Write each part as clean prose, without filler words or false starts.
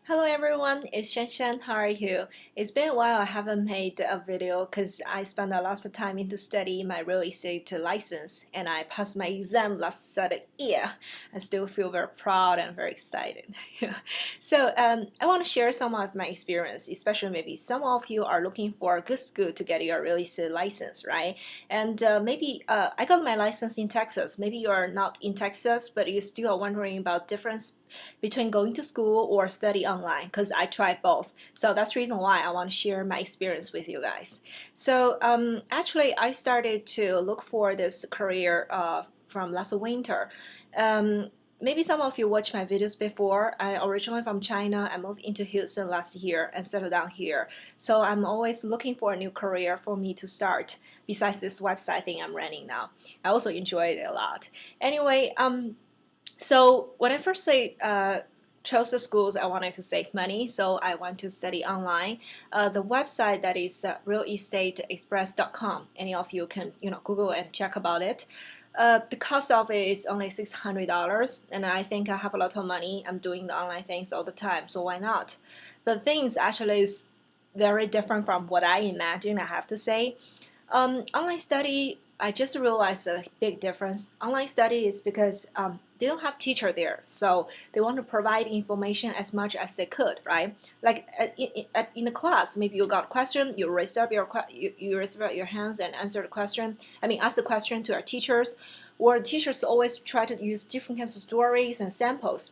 Hello everyone, it's Shan. How are you? It's been a while I haven't made a video because I spent a lot of time into studying my real estate license and I passed my exam last year. I still feel very proud and very excited. I want to share some of my experience, especially maybe some of you are looking for a good school to get your real estate license, right? And I got my license in Texas. Maybe you are not in Texas, but you still are wondering about difference between going to school or study online because I tried both. So that's the reason why I want to share my experience with you guys. Actually, I started to look for this career from last winter. Maybe some of you watched my videos before. I originally from China. I moved into Houston last year and settled down here. So I'm always looking for a new career for me to start besides this website thing I'm running now. I also enjoyed it a lot. Anyway, so when I first chose the schools, I wanted to save money, so I went to study online. The website that is realestateexpress.com. Any of you can Google and check about it. The cost of it is only $600, and I think I have a lot of money. I'm doing the online things all the time, so why not? But things actually is very different from what I imagined, I have to say. Online study, I just realized a big difference. Online study is because they don't have teacher there, so they want to provide information as much as they could, right? Like in the class, maybe you got a question, you raise up you raise up your hands and answer the question. I mean, ask the question to our teachers, or teachers always try to use different kinds of stories and samples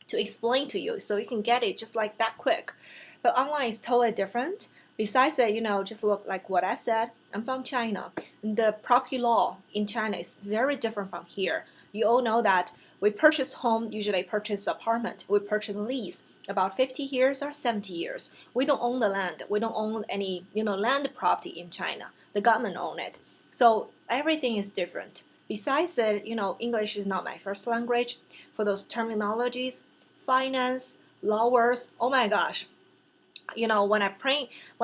to explain to you, so you can get it just like that quick. But online is totally different. Besides that, just look like what I said. I'm from China. The property law in China is very different from here. You all know that we purchase home, usually purchase apartment. We purchase lease about 50 years or 70 years. We don't own the land. We don't own any, land property in China. The government own it. So everything is different. Besides that, English is not my first language. For those terminologies, finance, law words, oh my gosh, when I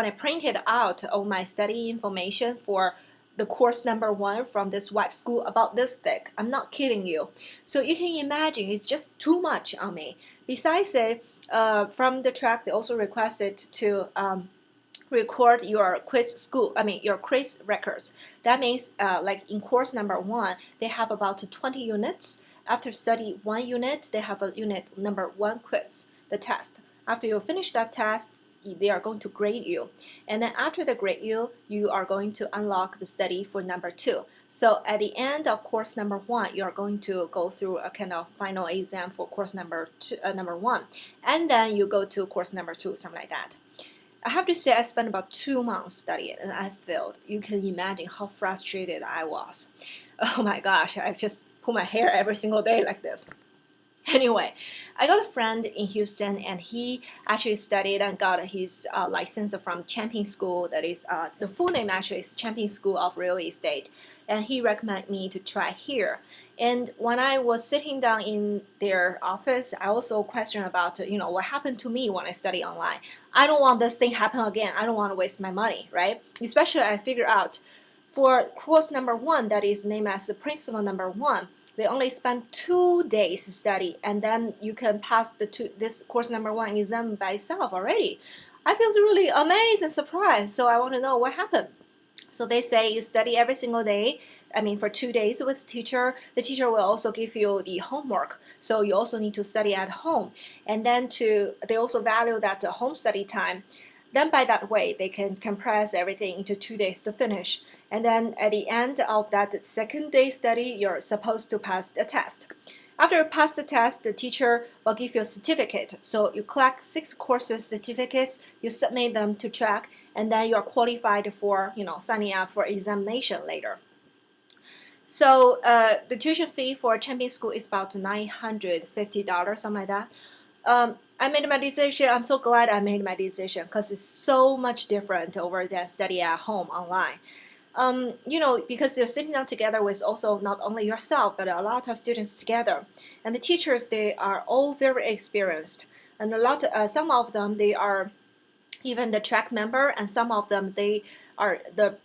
printed out all my study information for the course number 1 from this web school about this thick, I'm not kidding you. So you can imagine it's just too much on me. Besides it, from the track they also requested to record your your quiz records. That means like in course number 1 they have about 20 units. After study 1 unit, they have a unit number 1 quiz, the test. After you finish that test, they are going to grade you, and then after they grade you, you are going to unlock the study for number 2. So at the end of course number 1, you are going to go through a kind of final exam for course number 1, and then you go to course number 2, something like that. I have to say I spent about 2 months studying and I failed. You can imagine how frustrated I was. Oh my gosh, I just pull my hair every single day like this. Anyway, I got a friend in Houston, and he actually studied and got his license from Champion School. That is, the full name actually is Champion School of Real Estate, and he recommended me to try here. And when I was sitting down in their office, I also questioned about what happened to me when I study online. I don't want this thing happen again. I don't want to waste my money, right? Especially I figured out for course number 1, that is named as the principle number 1. They only spend 2 days study, and then you can pass this course number 1 exam by itself already. I feel really amazed and surprised, so I want to know what happened. So they say you study every single day. I mean, for 2 days with the teacher. The teacher will also give you the homework, so you also need to study at home. And then they also value that the home study time. Then by that way, they can compress everything into 2 days to finish. And then at the end of that second day study, you're supposed to pass the test. After you pass the test, the teacher will give you a certificate. So you collect 6 courses certificates, you submit them to track, and then you're qualified for signing up for examination later. So the tuition fee for Champion School is about $950, something like that. I made my decision. I'm so glad I made my decision because it's so much different over than study at home online. Because you're sitting down together with also not only yourself but a lot of students together, and the teachers, they are all very experienced, and some of them they are even the track member, and some of them they are the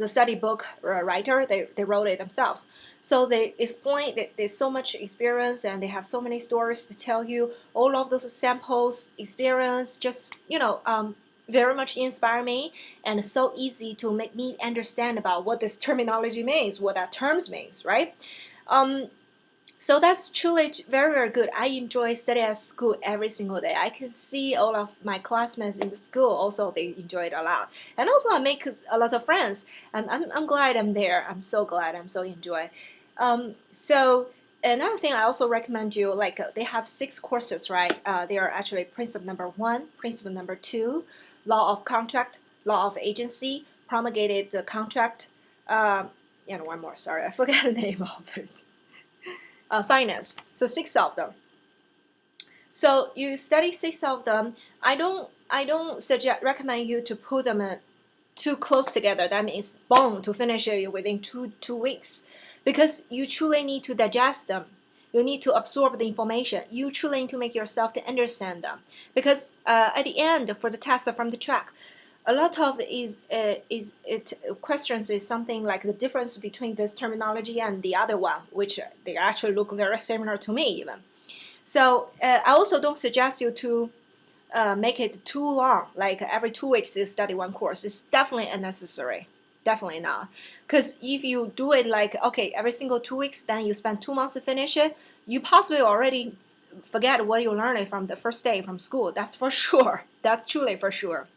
study book writer. They wrote it themselves. So they explain that there's so much experience and they have so many stories to tell you. All of those samples, experience, just very much inspire me, and so easy to make me understand about what this terminology means, what that terms means, right? So that's truly very, very good. I enjoy studying at school every single day. I can see all of my classmates in the school also, they enjoy it a lot. And also I make a lot of friends. I'm glad I'm there. I'm so glad. I'm so enjoy. So another thing I also recommend you, like they have 6 courses, right? They are actually principle number 1, principle number 2, law of contract, law of agency, promulgated the contract, and one more, sorry, I forgot the name of it. Finance. So 6 of them. So you study 6 of them. I don't recommend you to put them too close together. That means boom, to finish it within two weeks, because you truly need to digest them. You need to absorb the information. You truly need to make yourself to understand them, because at the end for the test from the track, a lot of questions is something like the difference between this terminology and the other one, which they actually look very similar to me even. So I also don't suggest you to make it too long, like every 2 weeks you study one course. It's definitely unnecessary. Definitely not. Because if you do it like, okay, every single 2 weeks, then you spend 2 months to finish it, you possibly already forget what you learned from the first day from school. That's for sure. That's truly for sure.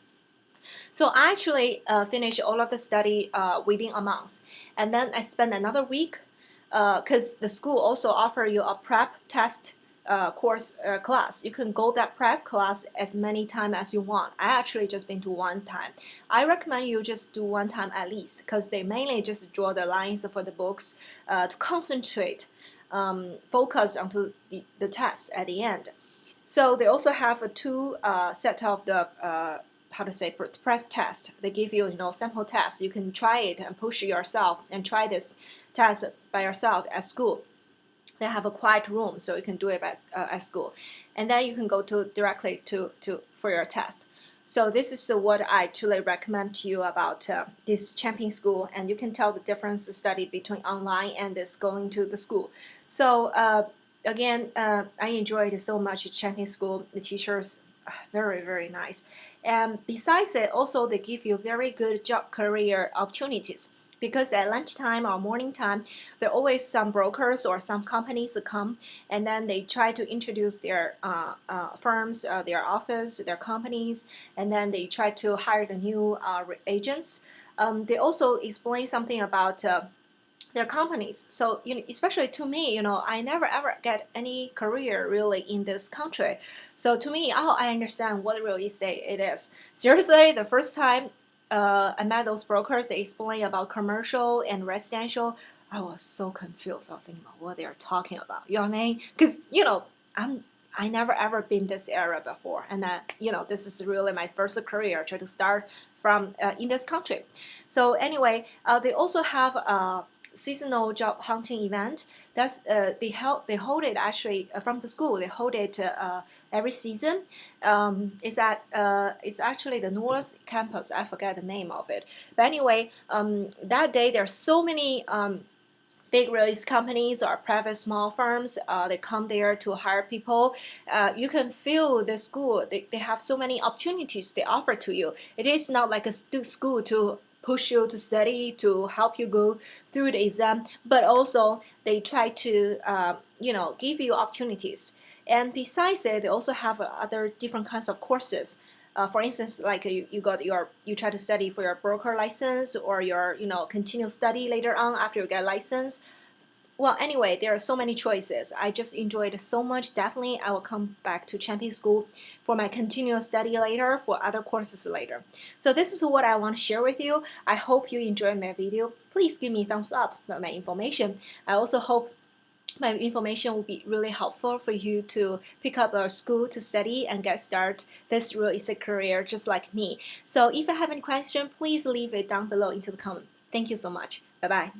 So I actually finished all of the study within a month, and then I spent another week because the school also offer you a prep test class. You can go that prep class as many times as you want. I actually just been to 1 time. I recommend you just do 1 time at least, because they mainly just draw the lines for the books to concentrate, focus onto the test at the end. So they also have a 2 set of the how to say prep test. They give you sample tests. You can try it and push yourself and try this test by yourself at school. They have a quiet room, so you can do it at school, and then you can go directly to for your test. So this is what I truly recommend to you about this Champion School, and you can tell the difference to study between online and this going to the school. So again, I enjoyed so much at Champion School. The teachers very, very nice, and besides it, also they give you very good job career opportunities, because at lunchtime or morning time, there are always some brokers or some companies that come, and then they try to introduce their firms, their office, their companies, and then they try to hire the new agents. They also explain something about their companies. So especially to me, I never ever get any career really in this country. So to me, I understand what real estate it is. Seriously, the first time I met those brokers, they explain about commercial and residential. I was so confused. I was thinking about what they're talking about. You know what I mean? Because I never ever been this area before, and this is really my first career. Try to start from in this country. So anyway, they also have seasonal job hunting event. That's they hold it actually from the school. They hold it every season. It's actually the North Campus. I forget the name of it. But anyway, that day there are so many big real estate companies or private small firms. They come there to hire people. You can feel the school. They have so many opportunities they offer to you. It is not like a school to push you to study, to help you go through the exam, but also they try to give you opportunities. And besides it, they also have other different kinds of courses. For instance, like you try to study for your broker license, or your continue study later on after you get license. Well, anyway, there are so many choices. I just enjoyed it so much. Definitely, I will come back to Champion School for my continuous study later, for other courses later. So this is what I want to share with you. I hope you enjoyed my video. Please give me a thumbs up for my information. I also hope my information will be really helpful for you to pick up a school to study and get started this real estate career just like me. So if you have any question, please leave it down below into the comment. Thank you so much. Bye-bye.